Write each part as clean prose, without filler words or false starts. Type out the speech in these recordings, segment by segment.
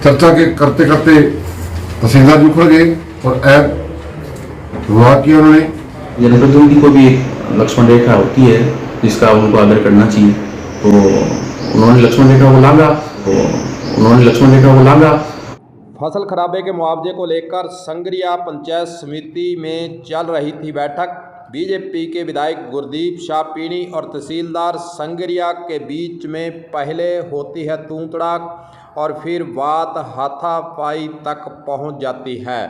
चर्चा के करते करते तहसीलदार जी उखड़ गए और ऐप विभाग किया उन्होंने। जनप्रतिनिधि को भी एक लक्ष्मण रेखा होती है जिसका उनको आदर करना चाहिए, तो उन्होंने लक्ष्मण रेखा को लांघा। फसल खराबे के मुआवजे को लेकर संगरिया पंचायत समिति में चल रही थी बैठक। बीजेपी के विधायक गुरदीप शाह पीणी और तहसीलदार संगरिया के बीच में पहले होती है तू तड़ाक और फिर बात हाथापाई तक पहुंच जाती है।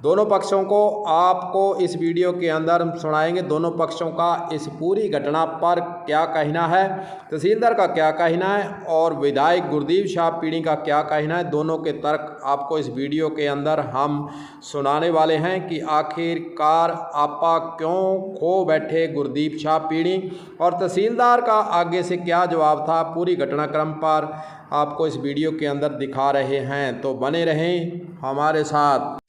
दोनों पक्षों को आपको इस वीडियो के अंदर सुनाएंगे, दोनों पक्षों का इस पूरी घटना पर क्या कहना है, तहसीलदार का क्या कहना है और विधायक गुरदीप शाह पीणी का क्या कहना है। दोनों के तर्क आपको इस वीडियो के अंदर हम सुनाने वाले हैं कि आखिरकार आपा क्यों खो बैठे गुरदीप शाह पीणी और तहसीलदार का आगे से क्या जवाब था। पूरी घटनाक्रम पर आपको इस वीडियो के अंदर दिखा रहे हैं, तो बने रहें हमारे साथ।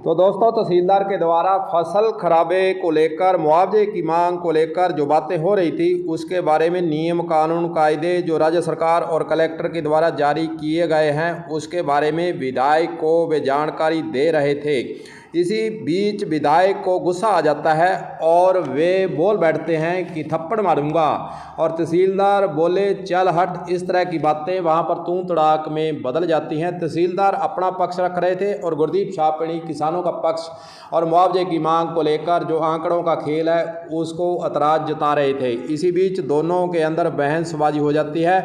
तो दोस्तों, तहसीलदार के द्वारा फसल खराबे को लेकर मुआवजे की मांग को लेकर जो बातें हो रही थी उसके बारे में नियम कानून कायदे जो राज्य सरकार और कलेक्टर के द्वारा जारी किए गए हैं उसके बारे में विधायक को वे जानकारी दे रहे थे। इसी बीच विधायक को गुस्सा आ जाता है और वे बोल बैठते हैं कि थप्पड़ मारूंगा और तहसीलदार बोले चल हट। इस तरह की बातें वहां पर तू तड़ाक में बदल जाती हैं। तहसीलदार अपना पक्ष रख रहे थे और गुरदीप शाह पीणी किसानों का पक्ष और मुआवजे की मांग को लेकर जो आंकड़ों का खेल है उसको एतराज़ जता रहे थे। इसी बीच दोनों के अंदर बहसबाजी हो जाती है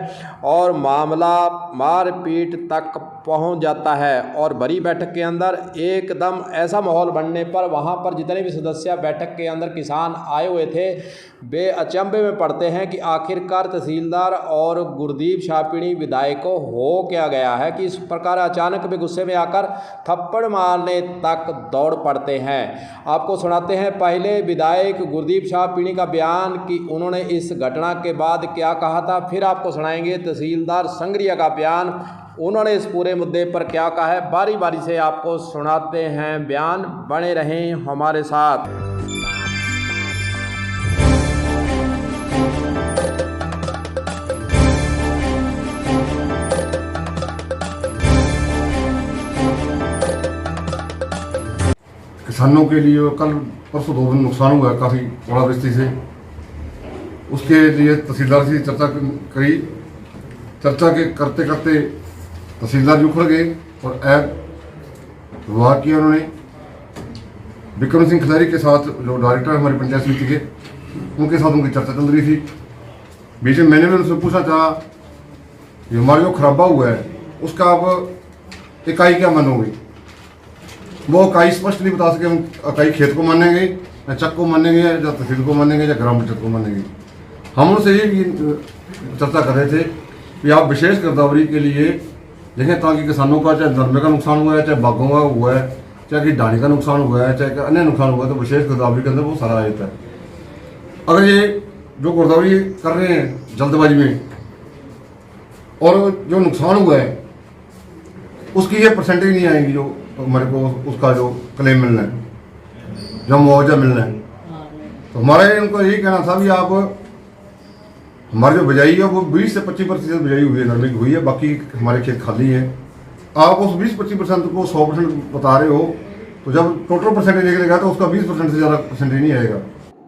और मामला मारपीट तक पहुंच जाता है और बड़ी बैठक के अंदर एकदम ऐसा माहौल बनने पर वहां पर जितने भी सदस्य बैठक के अंदर किसान आए हुए थे वे अचंभे में पड़ते हैं कि आखिरकार तहसीलदार और गुरदीप शाह पीणी विधायक को हो क्या गया है कि इस प्रकार अचानक वे गुस्से में आकर थप्पड़ मारने तक दौड़ पड़ते हैं। आपको सुनाते हैं पहले विधायक गुरदीप शाह पीणी का बयान कि उन्होंने इस घटना के बाद क्या कहा था, फिर आपको सुनाएंगे तहसीलदार संगरिया का बयान, उन्होंने इस पूरे मुद्दे पर क्या कहा है। बारी बारी से आपको सुनाते हैं बयान, बने रहें हमारे साथ। किसानों के लिए कल परसों 2 दिन नुकसान हुआ है काफ़ी ओलावृष्टि से। उसके लिए तहसीलदार से चर्चा करी। चर्चा के करते करते तहसीलदार जी उखड़ गए और ऐप विभाग किया उन्होंने। विक्रम सिंह खजारी के साथ जो डायरेक्टर हमारी पंचायत समिति के, उनके साथ उनकी चर्चा चल रही थी। बीच में मैंने भी उनसे पूछा चाहा कि हमारा जो खराबा हुआ है उसका अब इकाई क्या मानोगे। वो इकाई स्पष्ट नहीं बता सके। हम इकाई खेत को मानेंगे या चक को मानेंगे या तहसील को मानेंगे या ग्राम पंचायत को मानेंगे। हम उनसे ये चर्चा कर रहे थे कि आप विशेष गिरदावरी के लिए देखें ताकि किसानों का चाहे नरमे का नुकसान हुआ है, चाहे बागों का हुआ है, चाहे कि डाणी का नुकसान हुआ है, चाहे अन्य नुकसान हुआ है, तो विशेष गिरदावरी के अंदर वो सारा आ जाता है। अगर ये जो गिरदावरी कर रहे हैं जल्दबाजी में और जो नुकसान हुआ है उसकी ये परसेंटेज नहीं आएगी जो हमारे को उसका जो क्लेम मिलना है, जो मुआवजा मिलना है। तो हमारा इनको यही कहना था भी आप हमारी जो बिजाई है वो 20 से 25% बिजाई हुई है, नरमे की हुई है, बाकी हमारे खेत खाली हैं। आप उस 20-25% को 100% बता रहे हो, तो जब टोटल परसेंटेज निकलेगा तो उसका 20% से ज़्यादा परसेंटेज नहीं आएगा।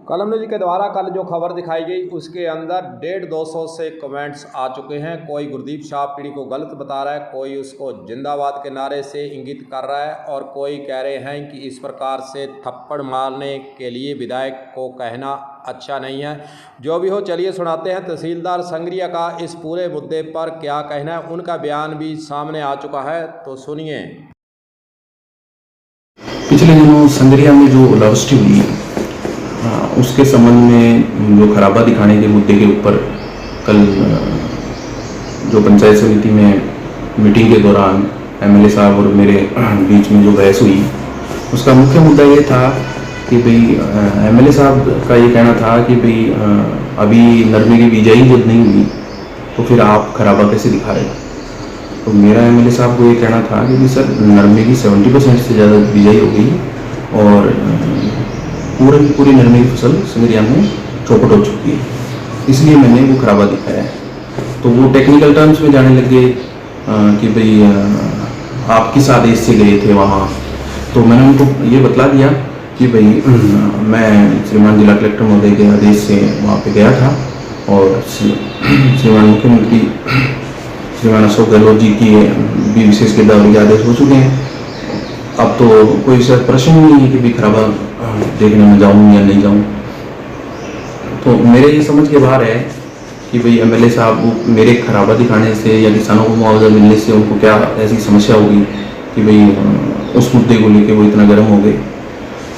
कलम न्यूज़ के द्वारा कल जो खबर दिखाई गई उसके अंदर 150-200 से कमेंट्स आ चुके हैं। कोई गुरदीप शाह पीणी को गलत बता रहा है, कोई उसको जिंदाबाद के नारे से इंगित कर रहा है और कोई कह रहे हैं कि इस प्रकार से थप्पड़ मारने के लिए विधायक को कहना अच्छा नहीं है। जो भी हो, चलिए सुनाते हैं तहसीलदार संगरिया का इस पूरे मुद्दे पर क्या कहना है। उनका बयान भी सामने आ चुका है, तो सुनिए। पिछले दिनों संगरिया में जो ओलावृष्टि हुई उसके संबंध में जो खराबा दिखाने के मुद्दे के ऊपर कल जो पंचायत समिति में मीटिंग के दौरान एमएलए साहब और मेरे बीच में जो बहस हुई उसका मुख्य मुद्दा ये था कि भाई एमएलए साहब का ये कहना था कि भाई अभी नरमे की बिजाई जब नहीं हुई तो फिर आप खराबा कैसे दिखा रहे। तो मेरा एमएलए साहब को ये कहना था कि सर नरमे की 70% से ज़्यादा बिजाई हो गई और पूरी की पूरी नरमे की फसल सिंगरिया में चौपट हो चुकी है, इसलिए मैंने वो खराबा दिखाया है। तो वो टेक्निकल टर्म्स में जाने लगे कि भाई आप किस आदेश से गए थे वहाँ। तो मैंने उनको ये बतला दिया कि भाई मैं श्रीमान जिला कलेक्टर महोदय के आदेश से वहाँ पे गया था और श्रीमान मुख्यमंत्री श्रीमान अशोक गहलोत जी की भी विशेष गिरदावरी के आदेश हो चुके हैं। अब तो कोई ऐसा प्रश्न ही नहीं है कि भी खराबा देखने में जाऊँ या नहीं जाऊँ। तो मेरे ये समझ के बाहर है कि भाई एमएलए साहब मेरे खराबा दिखाने से या किसानों को मुआवजा मिलने से उनको क्या ऐसी समस्या होगी कि भाई उस मुद्दे को लेके वो इतना गर्म हो गए।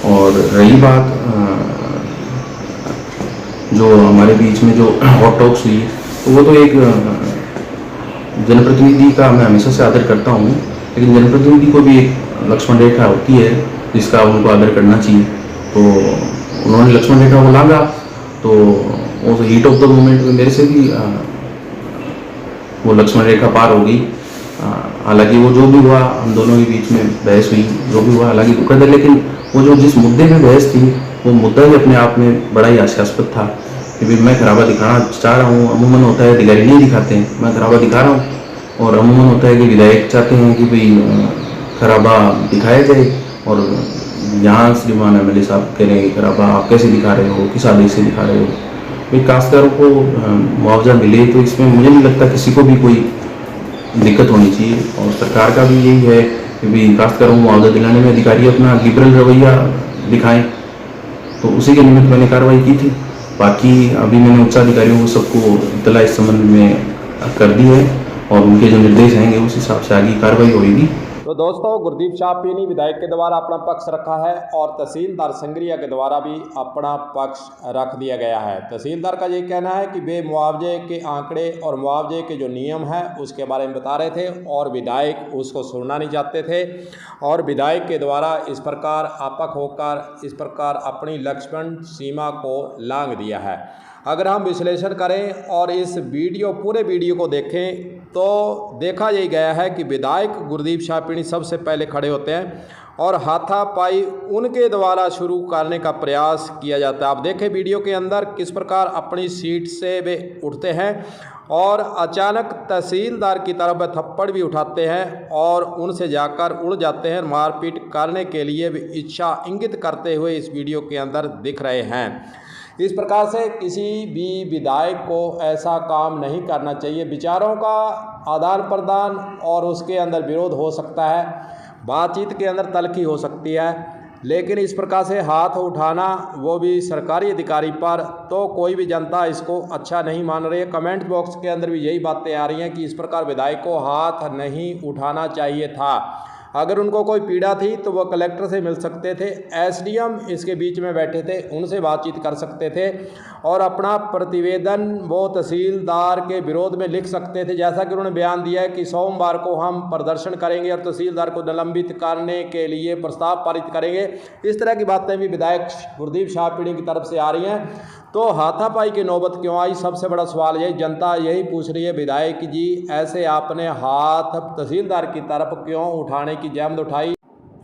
और रही बात जो हमारे बीच में जो हॉट टॉक्स हुई, तो वो तो एक जनप्रतिनिधि का मैं हमेशा से आदर करता हूँ, लेकिन जनप्रतिनिधि को भी एक लक्ष्मण रेखा होती है जिसका उनको आदर करना चाहिए। तो उन्होंने लक्ष्मण रेखा को लांघा, तो वो हीट ऑफ द मोमेंट में मेरे से भी वो लक्ष्मण रेखा पार हो गई। हालांकि वो जो भी हुआ हम दोनों के बीच में बहस हुई, जो भी हुआ हालांकि दुखद है, लेकिन वो जो जिस मुद्दे में बहस थी वो मुद्दा ही अपने आप में बड़ा ही हास्यास्पद था कि भाई मैं खराबा दिखाना चाह रहा हूँ। अमूमन होता है अधिकारी नहीं दिखाते हैं, मैं खराबा दिखा रहा हूँ, और अमूमन होता है कि विधायक चाहते हैं कि भाई खराबा दिखाया जाए, और यहाँ श्रीमान एमएलए साहब कह रहे हैं कि खराबा आप कैसे दिखा रहे हो, किस आदेश से दिखा रहे हो। भाई काश्तकारों को मुआवजा मिले तो इसमें मुझे नहीं लगता किसी को भी कोई दिक्कत होनी चाहिए, और सरकार का भी यही है कि भाई काश्तकारों को मुआवजा दिलाने में अधिकारी अपना लिबरल रवैया दिखाएं। तो उसी के निमित्त मैंने कार्रवाई की थी। बाकी अभी मैंने उच्चाधिकारियों को सबको इत्तला इस संबंध में कर दी है, और उनके जो निर्देश आएंगे उस हिसाब से आगे कार्रवाई होगी। तो दोस्तों, गुरदीप शाहपीनी विधायक के द्वारा अपना पक्ष रखा है और तहसीलदार संगरिया के द्वारा भी अपना पक्ष रख दिया गया है। तहसीलदार का ये कहना है कि वे मुआवजे के आंकड़े और मुआवजे के जो नियम हैं उसके बारे में बता रहे थे, और विधायक उसको सुनना नहीं चाहते थे, और विधायक के द्वारा इस प्रकार आपक होकर इस प्रकार अपनी लक्ष्मण सीमा को लांघ दिया है। अगर हम विश्लेषण करें और इस पूरे वीडियो को देखें तो देखा यही गया है कि विधायक गुरदीप शाहपीनी सबसे पहले खड़े होते हैं और हाथापाई उनके द्वारा शुरू करने का प्रयास किया जाता है। आप देखें वीडियो के अंदर किस प्रकार अपनी सीट से वे उठते हैं और अचानक तहसीलदार की तरफ थप्पड़ भी उठाते हैं और उनसे जाकर उड़ जाते हैं। मारपीट करने के लिए भी इच्छा इंगित करते हुए इस वीडियो के अंदर दिख रहे हैं। इस प्रकार से किसी भी विधायक को ऐसा काम नहीं करना चाहिए। विचारों का आदान प्रदान और उसके अंदर विरोध हो सकता है, बातचीत के अंदर तल्खी हो सकती है, लेकिन इस प्रकार से हाथ उठाना वो भी सरकारी अधिकारी पर, तो कोई भी जनता इसको अच्छा नहीं मान रही है। कमेंट बॉक्स के अंदर भी यही बातें आ रही हैं कि इस प्रकार विधायक को हाथ नहीं उठाना चाहिए था। अगर उनको कोई पीड़ा थी तो वो कलेक्टर से मिल सकते थे, एसडीएम इसके बीच में बैठे थे, उनसे बातचीत कर सकते थे और अपना प्रतिवेदन वो तहसीलदार के विरोध में लिख सकते थे। जैसा कि उन्होंने बयान दिया है कि सोमवार को हम प्रदर्शन करेंगे और तहसीलदार को निलंबित करने के लिए प्रस्ताव पारित करेंगे। इस तरह की बातें भी विधायक गुरदीप शाहपीनी की तरफ से आ रही हैं। तो हाथापाई की नौबत क्यों आई, सबसे बड़ा सवाल यही जनता यही पूछ रही है। विधायक जी ऐसे आपने हाथ तहसीलदार की तरफ क्यों उठाने की जहमत उठाई?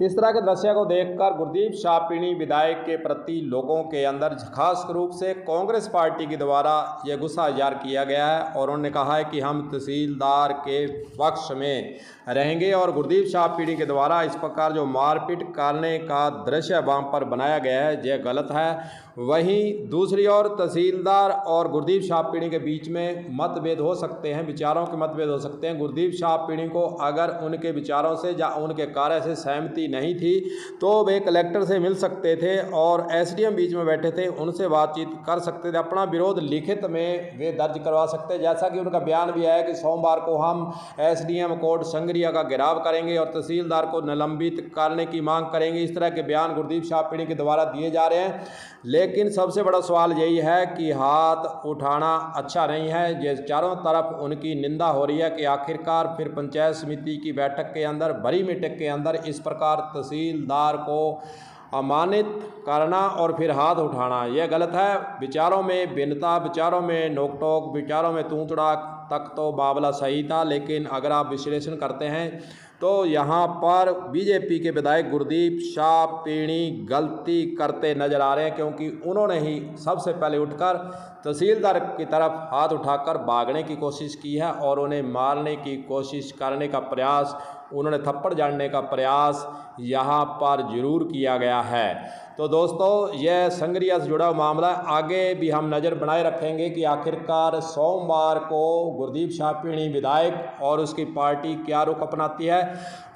इस तरह के दृश्य को देखकर गुरदीप शाहपीनी विधायक के प्रति लोगों के अंदर खास रूप से कांग्रेस पार्टी के द्वारा यह गुस्सा इजहार किया गया है और उन्होंने कहा है कि हम तहसीलदार के पक्ष में रहेंगे और गुरदीप शाहपीनी के द्वारा इस प्रकार जो मारपीट करने का दृश्य वहाँ पर बनाया गया है यह गलत है। वहीं दूसरी ओर तहसीलदार और गुरदीप शाहपीनी के बीच में मतभेद हो सकते हैं, विचारों के मतभेद हो सकते हैं। गुरदीप शाहपीनी को अगर उनके विचारों से या उनके कार्य से सहमति नहीं थी तो वे कलेक्टर से मिल सकते थे और एसडीएम बीच में बैठे थे, उनसे बातचीत कर सकते थे, अपना विरोध लिखित में वे दर्ज करवा सकते। जैसा कि उनका बयान भी है कि सोमवार को हम एसडीएम कोर्ट संगरिया का घेराव करेंगे और तहसीलदार को निलंबित करने की मांग करेंगे। इस तरह के बयान गुरदीप शाहपीनी के द्वारा दिए जा रहे हैं, लेकिन सबसे बड़ा सवाल यही है कि हाथ उठाना अच्छा नहीं है। ये चारों तरफ उनकी निंदा हो रही है कि आखिरकार फिर पंचायत समिति की बैठक के अंदर बड़ी मीटिंग के अंदर इस प्रकार तहसीलदार को अमानित करना और फिर हाथ उठाना यह गलत है। विचारों में भिन्नता, विचारों में नोक टोक, विचारों में तू तड़ाक तक तो मामला सही था, लेकिन अगर आप विश्लेषण करते हैं तो यहाँ पर बीजेपी के विधायक गुरदीप शाह पीणी गलती करते नजर आ रहे हैं, क्योंकि उन्होंने ही सबसे पहले उठकर तहसीलदार की तरफ हाथ उठाकर भागने की कोशिश की है और उन्हें मारने की कोशिश करने का प्रयास, उन्होंने थप्पड़ झाड़ने का प्रयास यहाँ पर जरूर किया गया है। तो दोस्तों, यह संगरिया से जुड़ा मामला, आगे भी हम नज़र बनाए रखेंगे कि आखिरकार सोमवार को गुरदीप शाह पीणी विधायक और उसकी पार्टी क्या रुख अपनाती है।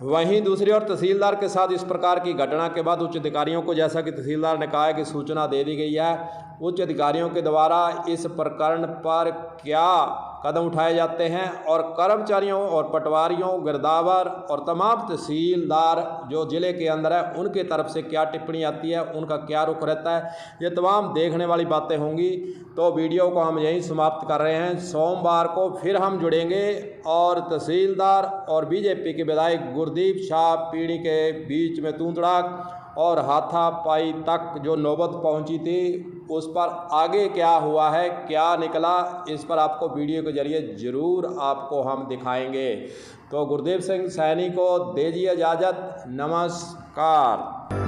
वहीं दूसरी ओर तहसीलदार के साथ इस प्रकार की घटना के बाद उच्च अधिकारियों को, जैसा कि तहसीलदार ने कहा है कि सूचना दे दी गई है, उच्च अधिकारियों के द्वारा इस प्रकरण पर क्या कदम उठाए जाते हैं और कर्मचारियों और पटवारियों, गिरदावर और तमाम तहसीलदार जो ज़िले के अंदर है उनके तरफ से क्या टिप्पणी आती है, उनका क्या रुख रहता है, ये तमाम देखने वाली बातें होंगी। तो वीडियो को हम यहीं समाप्त कर रहे हैं। सोमवार को फिर हम जुड़ेंगे और तहसीलदार और बीजेपी के विधायक गुरदीप शाह पीणी के बीच में तूंतड़ाक और हाथापाई तक जो नौबत पहुंची थी, उस पर आगे क्या हुआ है, क्या निकला, इस पर आपको वीडियो के जरिए ज़रूर आपको हम दिखाएंगे। तो गुरदेव सिंह सैनी को दीजिए इजाज़त। नमस्कार।